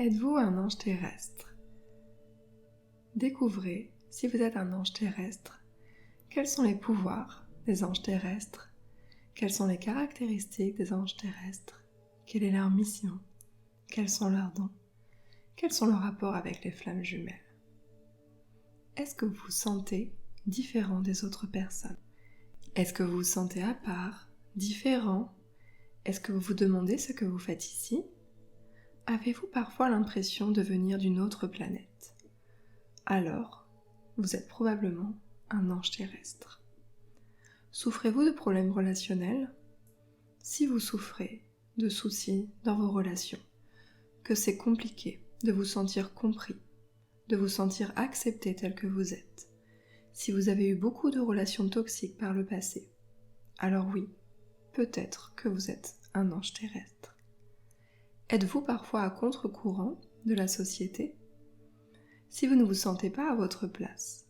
Êtes-vous un ange terrestre? Découvrez, si vous êtes un ange terrestre, quels sont les pouvoirs des anges terrestres, quelles sont les caractéristiques des anges terrestres, quelle est leur mission, quels sont leurs dons, quels sont leurs rapports avec les flammes jumelles. Est-ce que vous vous sentez différent des autres personnes? Est-ce que vous vous sentez à part, différent? Est-ce que vous vous demandez ce que vous faites ici? Avez-vous parfois l'impression de venir d'une autre planète? Alors, vous êtes probablement un ange terrestre. Souffrez-vous de problèmes relationnels? Si vous souffrez de soucis dans vos relations, que c'est compliqué de vous sentir compris, de vous sentir accepté tel que vous êtes, si vous avez eu beaucoup de relations toxiques par le passé, alors oui, peut-être que vous êtes un ange terrestre. Êtes-vous parfois à contre-courant de la société? Si vous ne vous sentez pas à votre place,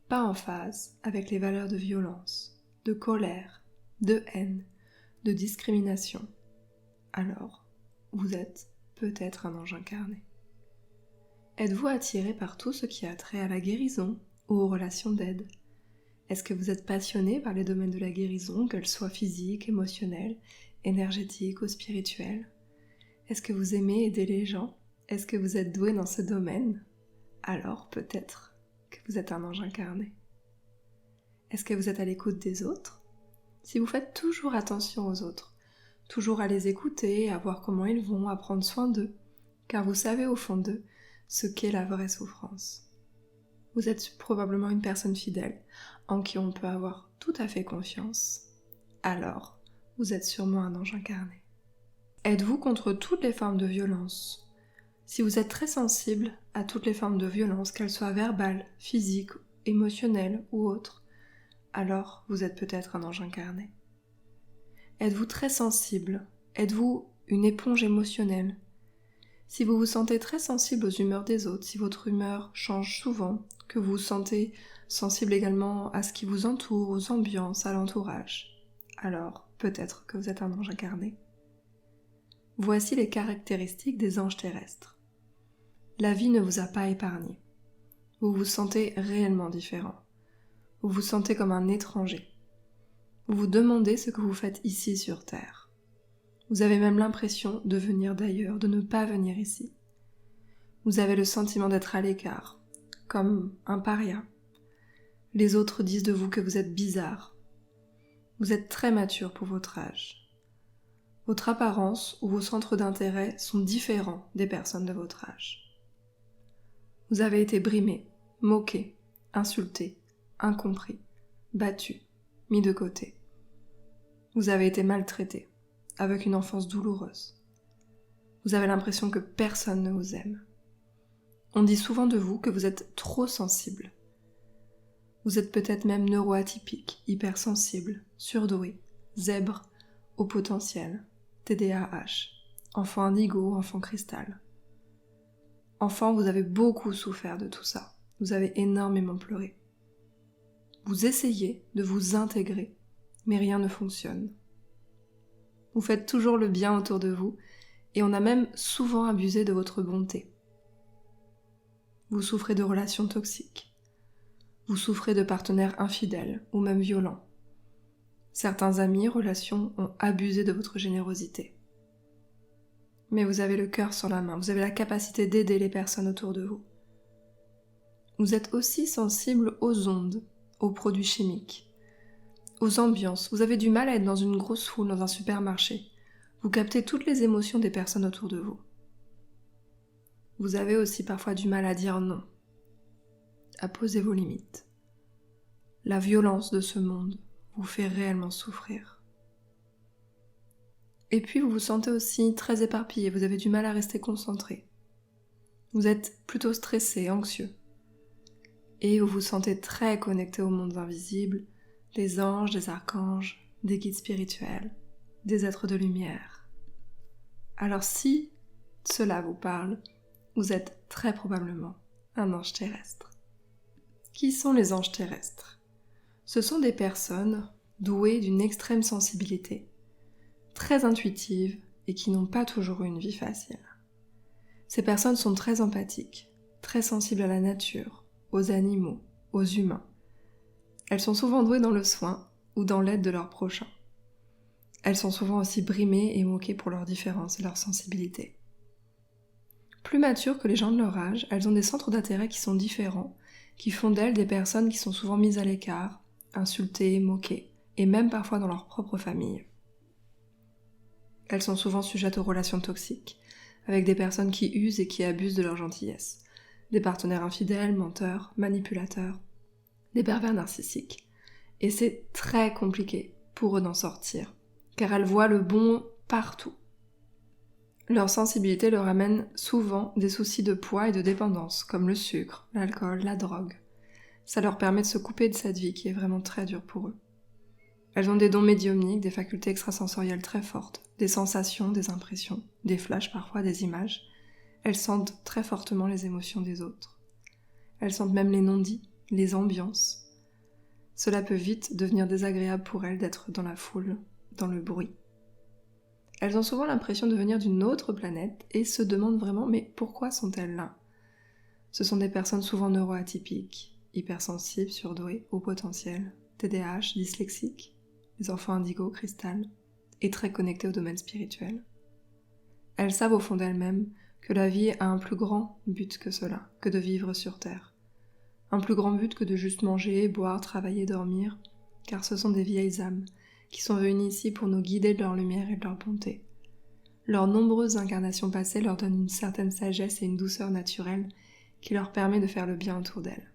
pas en phase avec les valeurs de violence, de colère, de haine, de discrimination, alors vous êtes peut-être un ange incarné. Êtes-vous attiré par tout ce qui a trait à la guérison ou aux relations d'aide? Est-ce que vous êtes passionné par les domaines de la guérison, qu'elles soient physiques, émotionnelles, énergétiques ou spirituelles? Est-ce que vous aimez aider les gens? Est-ce que vous êtes doué dans ce domaine? Alors peut-être que vous êtes un ange incarné. Est-ce que vous êtes à l'écoute des autres? Si vous faites toujours attention aux autres, toujours à les écouter, à voir comment ils vont, à prendre soin d'eux, car vous savez au fond d'eux ce qu'est la vraie souffrance. Vous êtes probablement une personne fidèle, en qui on peut avoir tout à fait confiance. Alors, vous êtes sûrement un ange incarné. Êtes-vous contre toutes les formes de violence? Si vous êtes très sensible à toutes les formes de violence, qu'elles soient verbales, physiques, émotionnelles ou autres, alors vous êtes peut-être un ange incarné. Êtes-vous très sensible? Êtes-vous une éponge émotionnelle? Si vous vous sentez très sensible aux humeurs des autres, si votre humeur change souvent, que vous vous sentez sensible également à ce qui vous entoure, aux ambiances, à l'entourage, alors peut-être que vous êtes un ange incarné. Voici les caractéristiques des anges terrestres. La vie ne vous a pas épargné. Vous vous sentez réellement différent. Vous vous sentez comme un étranger. Vous vous demandez ce que vous faites ici sur Terre. Vous avez même l'impression de venir d'ailleurs, de ne pas venir ici. Vous avez le sentiment d'être à l'écart, comme un paria. Les autres disent de vous que vous êtes bizarre. Vous êtes très mature pour votre âge. Votre apparence ou vos centres d'intérêt sont différents des personnes de votre âge. Vous avez été brimé, moqué, insulté, incompris, battu, mis de côté. Vous avez été maltraité, avec une enfance douloureuse. Vous avez l'impression que personne ne vous aime. On dit souvent de vous que vous êtes trop sensible. Vous êtes peut-être même neuroatypique, hypersensible, surdoué, zèbre, au potentiel, TDAH, enfant indigo, enfant cristal. Enfant, vous avez beaucoup souffert de tout ça. Vous avez énormément pleuré. Vous essayez de vous intégrer, mais rien ne fonctionne. Vous faites toujours le bien autour de vous, et on a même souvent abusé de votre bonté. Vous souffrez de relations toxiques. Vous souffrez de partenaires infidèles ou même violents. Certains amis, relations ont abusé de votre générosité. Mais vous avez le cœur sur la main, vous avez la capacité d'aider les personnes autour de vous. Vous êtes aussi sensible aux ondes, aux produits chimiques, aux ambiances. Vous avez du mal à être dans une grosse foule, dans un supermarché. Vous captez toutes les émotions des personnes autour de vous. Vous avez aussi parfois du mal à dire non, à poser vos limites. La violence de ce monde vous fait réellement souffrir. Et puis vous vous sentez aussi très éparpillé, vous avez du mal à rester concentré. Vous êtes plutôt stressé, anxieux. Et vous vous sentez très connecté aux mondes invisibles, des anges, des archanges, des guides spirituels, des êtres de lumière. Alors si cela vous parle, vous êtes très probablement un ange terrestre. Qui sont les anges terrestres? Ce sont des personnes douées d'une extrême sensibilité, très intuitives et qui n'ont pas toujours eu une vie facile. Ces personnes sont très empathiques, très sensibles à la nature, aux animaux, aux humains. Elles sont souvent douées dans le soin ou dans l'aide de leurs prochains. Elles sont souvent aussi brimées et moquées pour leurs différences et leur sensibilité. Plus matures que les gens de leur âge, elles ont des centres d'intérêt qui sont différents, qui font d'elles des personnes qui sont souvent mises à l'écart, insultées, moquées, et même parfois dans leur propre famille. Elles sont souvent sujettes aux relations toxiques, avec des personnes qui usent et qui abusent de leur gentillesse, des partenaires infidèles, menteurs, manipulateurs, des pervers narcissiques. Et c'est très compliqué pour eux d'en sortir, car elles voient le bon partout. Leur sensibilité leur amène souvent des soucis de poids et de dépendance, comme le sucre, l'alcool, la drogue. Ça leur permet de se couper de cette vie qui est vraiment très dure pour eux. Elles ont des dons médiumniques, des facultés extrasensorielles très fortes, des sensations, des impressions, des flashs parfois, des images. Elles sentent très fortement les émotions des autres. Elles sentent même les non-dits, les ambiances. Cela peut vite devenir désagréable pour elles d'être dans la foule, dans le bruit. Elles ont souvent l'impression de venir d'une autre planète et se demandent vraiment mais pourquoi sont-elles là ? Ce sont des personnes souvent neuroatypiques, hypersensibles, surdouées, au potentiel, TDAH, dyslexiques, les enfants indigo, cristal, et très connectés au domaine spirituel. Elles savent au fond d'elles-mêmes que la vie a un plus grand but que cela, que de vivre sur Terre. Un plus grand but que de juste manger, boire, travailler, dormir, car ce sont des vieilles âmes qui sont venues ici pour nous guider de leur lumière et de leur bonté. Leurs nombreuses incarnations passées leur donnent une certaine sagesse et une douceur naturelle qui leur permet de faire le bien autour d'elles.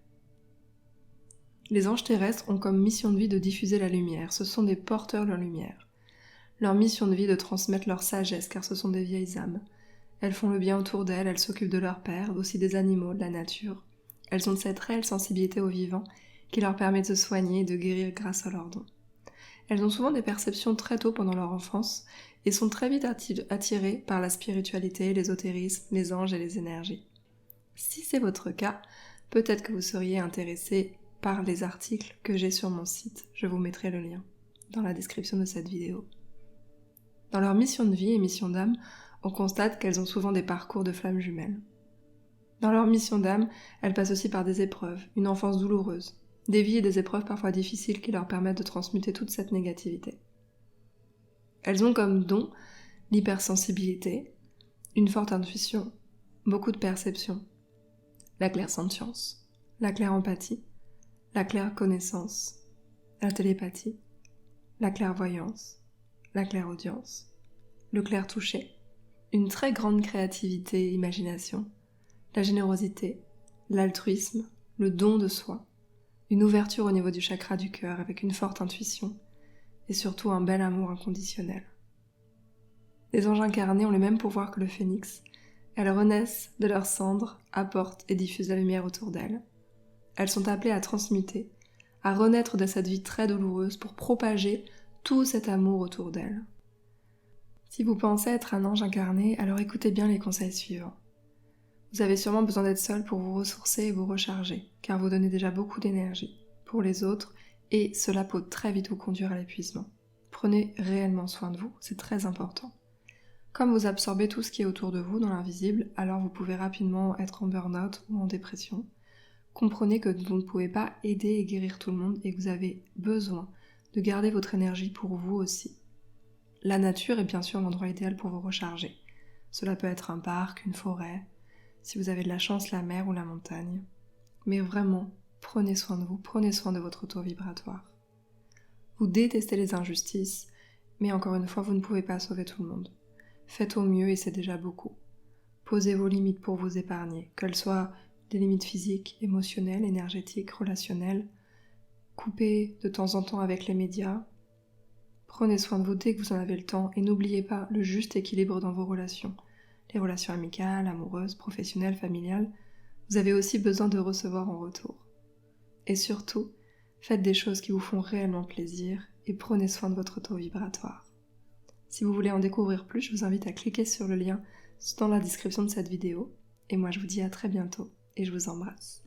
Les anges terrestres ont comme mission de vie de diffuser la lumière, ce sont des porteurs de la lumière. Leur mission de vie est de transmettre leur sagesse, car ce sont des vieilles âmes. Elles font le bien autour d'elles, elles s'occupent de leur père, aussi des animaux, de la nature. Elles ont cette réelle sensibilité au vivant qui leur permet de se soigner et de guérir grâce à leurs dons. Elles ont souvent des perceptions très tôt pendant leur enfance et sont très vite attirées par la spiritualité, l'ésotérisme, les anges et les énergies. Si c'est votre cas, peut-être que vous seriez intéressé par les articles que j'ai sur mon site. Je vous mettrai le lien dans la description de cette vidéo. Dans leur mission de vie et mission d'âme, on constate qu'elles ont souvent des parcours de flammes jumelles. Dans leur mission d'âme, elles passent aussi par des épreuves, une enfance douloureuse, des vies et des épreuves parfois difficiles qui leur permettent de transmuter toute cette négativité. Elles ont comme don l'hypersensibilité, une forte intuition, beaucoup de perception, la clairsentience, la clairempathie, la clairconnaissance, la télépathie, la clairvoyance, la clairaudience, le clair-toucher, une très grande créativité et imagination, la générosité, l'altruisme, le don de soi, une ouverture au niveau du chakra du cœur avec une forte intuition et surtout un bel amour inconditionnel. Les anges incarnés ont le même pouvoir que le phénix. Elles renaissent de leurs cendres, apportent et diffusent la lumière autour d'elles. Elles sont appelées à transmuter, à renaître de cette vie très douloureuse pour propager tout cet amour autour d'elles. Si vous pensez être un ange incarné, alors écoutez bien les conseils suivants. Vous avez sûrement besoin d'être seul pour vous ressourcer et vous recharger, car vous donnez déjà beaucoup d'énergie pour les autres et cela peut très vite vous conduire à l'épuisement. Prenez réellement soin de vous, c'est très important. Comme vous absorbez tout ce qui est autour de vous dans l'invisible, alors vous pouvez rapidement être en burn-out ou en dépression. Comprenez que vous ne pouvez pas aider et guérir tout le monde et que vous avez besoin de garder votre énergie pour vous aussi. La nature est bien sûr l'endroit idéal pour vous recharger. Cela peut être un parc, une forêt, si vous avez de la chance, la mer ou la montagne. Mais vraiment, prenez soin de vous, prenez soin de votre taux vibratoire. Vous détestez les injustices, mais encore une fois, vous ne pouvez pas sauver tout le monde. Faites au mieux et c'est déjà beaucoup. Posez vos limites pour vous épargner, qu'elles soient des limites physiques, émotionnelles, énergétiques, relationnelles. Coupez de temps en temps avec les médias. Prenez soin de vous dès que vous en avez le temps et n'oubliez pas le juste équilibre dans vos relations. Les relations amicales, amoureuses, professionnelles, familiales. Vous avez aussi besoin de recevoir en retour. Et surtout, faites des choses qui vous font réellement plaisir et prenez soin de votre taux vibratoire. Si vous voulez en découvrir plus, je vous invite à cliquer sur le lien dans la description de cette vidéo. Et moi, je vous dis à très bientôt et je vous embrasse.